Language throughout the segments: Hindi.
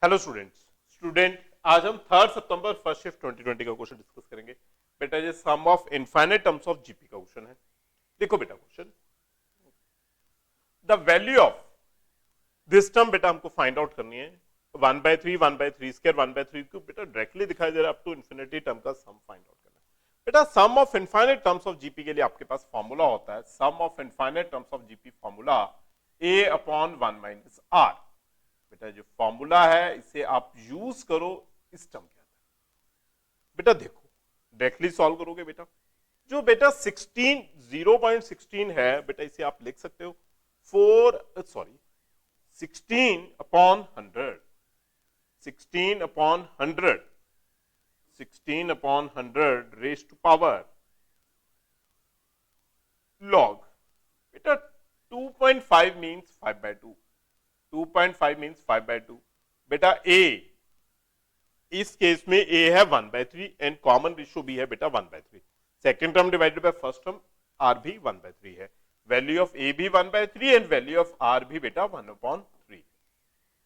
हेलो स्टूडेंट आज हम 3 सितंबर फर्स्ट शिफ्ट 2020 का क्वेश्चन डिस्कस करेंगे। बेटा ये sum of infinite terms of GP का क्वेश्चन है। देखो बेटा question, the value of this term बेटा हमको फाइंड आउट करनी है। 1/3 1/3 1/3 बेटा डायरेक्टली दिखाई दे रहा है, अप टू इन्फिनिटी टर्म का सम फाइंड आउट करना है। बेटा sum of infinite terms of GP के लिए आपके पास फॉर्मूला होता है। Sum of infinite terms of GP formula a/1 - r। बेटा जो फॉर्मूला है इसे आप यूज करो इस टर्म के अंदर। बेटा देखो डायरेक्टली सॉल्व करोगे बेटा, जो बेटा 0.16 है बेटा इसे आप लिख सकते हो 16/100 16/100 16/100 रेज टू पावर लॉग। बेटा 2.5 मीन्स 5/2, 2.5 मीन्स 5/2। बेटा ए, इस केस में ए है 1/3 एंड कॉमन रेशियो भी है बेटा 1/3। Second term divided by first term R भी 1/3 है। वैल्यू ऑफ ए भी 1/3 एंड वैल्यू ऑफ आर भी बेटा 1/3।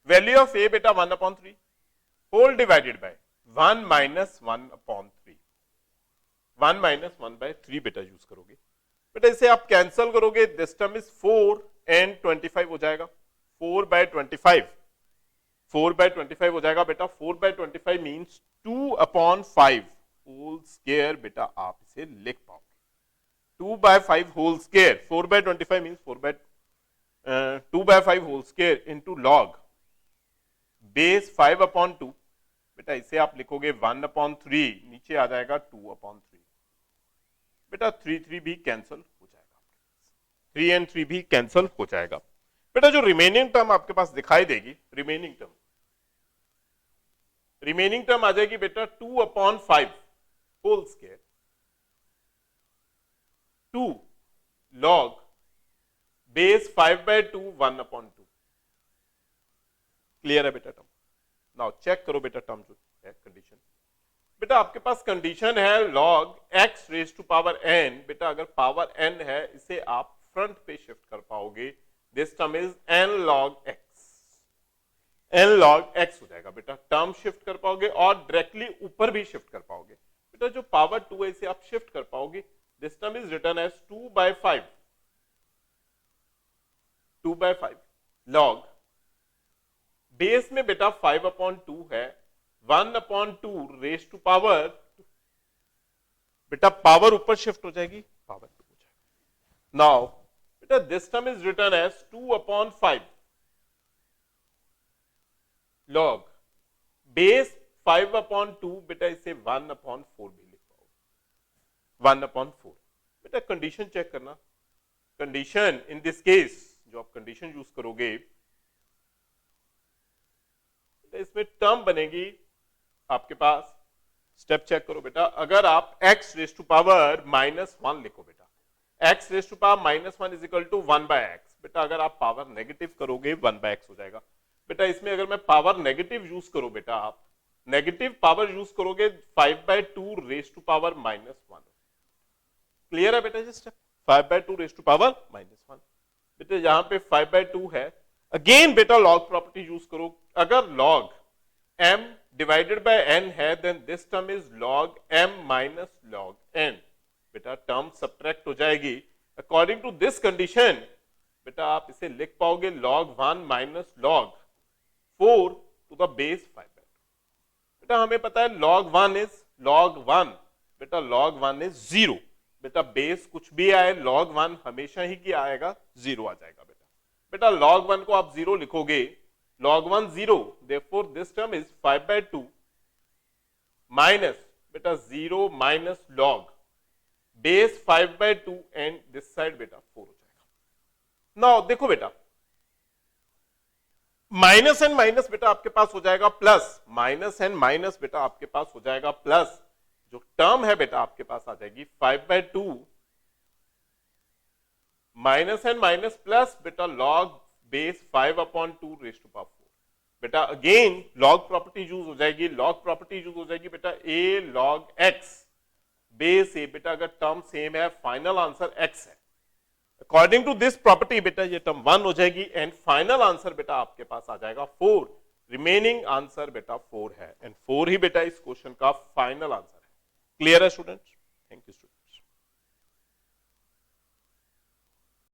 वैल्यू ऑफ ए बेटा 1/3 होल डिवाइडेड बाय 1 - 1/3। 1 - 1/3 बेटा यूज करोगे। बेटा इसे आप कैंसिल करोगे, दिस टर्म इज 4 एंड 25 हो जाएगा। 4/25 4/25 हो जाएगा बेटा। 4/25 मीन्स 2/5 होल स्क्वायर बेटा आप इसे लिख पाओगे। 2/5 whole square 4/25 means 2/5 whole square into log base 5/2। बेटा इसे आप लिखोगे 1/3, नीचे आ जाएगा 2/3। बेटा 3 भी कैंसिल हो जाएगा, 3 एंड 3 भी कैंसिल हो जाएगा। बेटा जो रिमेनिंग टर्म आपके पास दिखाई देगी, रिमेनिंग टर्म आ जाएगी बेटा 2/5 whole square 2 log base 5/2 1/2। Clear है बेटा टर्म? नाउ चेक करो बेटा टर्म जो है कंडीशन। बेटा आपके पास कंडीशन है log x raise to power n। बेटा अगर पावर n है इसे आप फ्रंट पे शिफ्ट कर पाओगे। This term is n log x। n log x हो जाएगा बेटा, टर्म शिफ्ट कर पाओगे और डायरेक्टली ऊपर भी शिफ्ट कर पाओगे। बेटा जो पावर 2 है इसे आप शिफ्ट कर पाओगे। This term is written as 2/5 log base में बेटा 5/2 है 1/2 रेज टू पावर। बेटा पावर ऊपर शिफ्ट हो जाएगी, पावर 2 हो जाएगा। नाउ बेटा this term is written as 2/5 log base 5/2। बेटा इसे 1/4 भी लिख पाओगे, 1/4। बेटा कंडीशन चेक करना। कंडीशन इन दिस केस जो आप कंडीशन यूज करोगे इसमें टर्म बनेगी आपके पास। स्टेप चेक करो बेटा, अगर आप x रेज टू पावर -1 लिखो बेटा, x raise to power -1 is equal to 1/x। बेटा अगर आप पावर नेगेटिव करोगे 1/x हो जाएगा। बेटा इसमें अगर मैं पावर नेगेटिव यूज करूं बेटा, आप नेगेटिव पावर यूज करोगे 5/2 रेज टू पावर -1। क्लियर है बेटा? ये स्टेप 5/2 रेज टू पावर -1। बेटा यहां पे 5/2 है। अगेन बेटा लॉग प्रॉपर्टी यूज करो। अगर log m divided by n है then this term is log m minus log n। बेटा टर्म सब्ट्रैक्ट हो जाएगी। अकॉर्डिंग टू दिस कंडीशन बेटा आप इसे लिख पाओगे log 1 minus log 4 to the base 5/2। बेटा हमें पता है log 1 इज log 1। बेटा log 1 इज 0। बेटा बेस कुछ भी आए log 1 हमेशा ही क्या आएगा, 0 आ जाएगा। बेटा log 1 को आप 0 लिखोगे, log 1 0, therefore this term is 5/2 minus बेटा 0 minus log base 5/2 and this side बेटा 4 हो जाएगा। नाउ देखो बेटा माइनस एंड माइनस बेटा आपके पास हो जाएगा प्लस, माइनस एंड माइनस बेटा आपके पास हो जाएगा प्लस। जो टर्म है बेटा आपके पास आ जाएगी 5/2 माइनस एंड माइनस प्लस बेटा log base 5/2 raise to power 4। बेटा अगेन लॉग प्रॉपर्टी यूज हो जाएगी। लॉग प्रॉपर्टी यूज हो जाएगी बेटा a log x base a। बेटा अगर टर्म सेम है फाइनल आंसर x है। अकॉर्डिंग टू दिस प्रॉपर्टी बेटा ये टर्म 1 हो जाएगी एंड फाइनल आंसर बेटा आपके पास आ जाएगा 4 रिमेनिंग आंसर बेटा 4 है एंड 4 ही बेटा इस क्वेश्चन का फाइनल आंसर है। क्लियर है स्टूडेंट? Thank you student.